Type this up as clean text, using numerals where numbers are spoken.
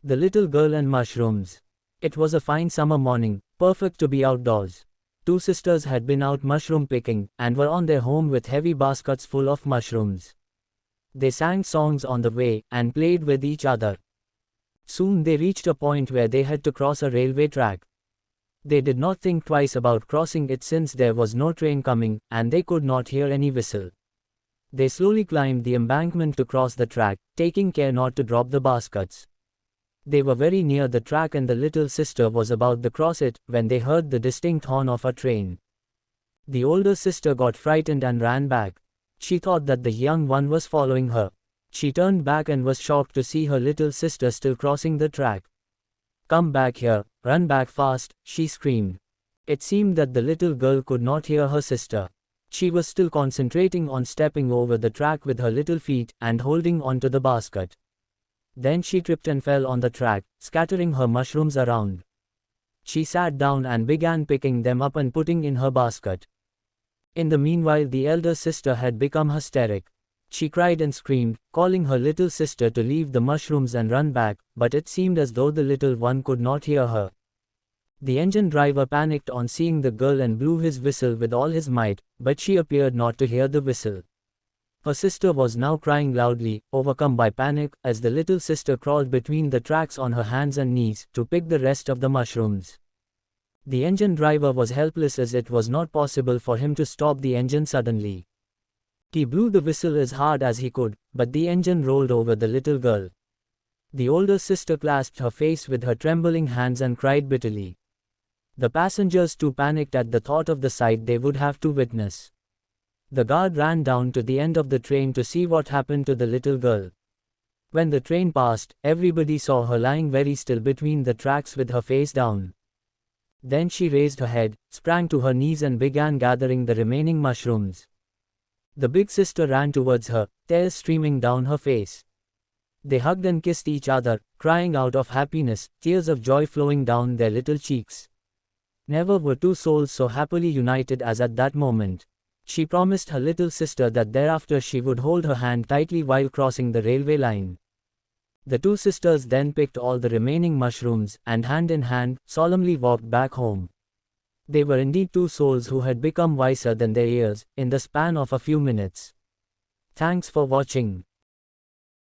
The Little Girl and Mushrooms. It was a fine summer morning, perfect to be outdoors. Two sisters had been out mushroom picking, and were on their home with heavy baskets full of mushrooms. They sang songs on the way, and played with each other. Soon they reached a point where they had to cross a railway track. They did not think twice about crossing it since there was no train coming, and they could not hear any whistle. They slowly climbed the embankment to cross the track, taking care not to drop the baskets. They were very near the track and the little sister was about to cross it, when they heard the distinct horn of a train. The older sister got frightened and ran back. She thought that the young one was following her. She turned back and was shocked to see her little sister still crossing the track. "Come back here, run back fast," she screamed. It seemed that the little girl could not hear her sister. She was still concentrating on stepping over the track with her little feet, and holding onto the basket. Then she tripped and fell on the track, scattering her mushrooms around. She sat down and began picking them up and putting in her basket. In the meanwhile the elder sister had become hysteric. She cried and screamed, calling her little sister to leave the mushrooms and run back, but it seemed as though the little one could not hear her. The engine driver panicked on seeing the girl and blew his whistle with all his might, but she appeared not to hear the whistle. Her sister was now crying loudly, overcome by panic, as the little sister crawled between the tracks on her hands and knees, to pick the rest of the mushrooms. The engine driver was helpless as it was not possible for him to stop the engine suddenly. He blew the whistle as hard as he could, but the engine rolled over the little girl. The older sister clasped her face with her trembling hands and cried bitterly. The passengers too panicked at the thought of the sight they would have to witness. The guard ran down to the end of the train to see what happened to the little girl. When the train passed, everybody saw her lying very still between the tracks with her face down. Then she raised her head, sprang to her knees and began gathering the remaining mushrooms. The big sister ran towards her, tears streaming down her face. They hugged and kissed each other, crying out of happiness, tears of joy flowing down their little cheeks. Never were two souls so happily united as at that moment. She promised her little sister that thereafter she would hold her hand tightly while crossing the railway line. The two sisters then picked all the remaining mushrooms, and hand in hand, solemnly walked back home. They were indeed two souls who had become wiser than their years, in the span of a few minutes. Thanks for watching.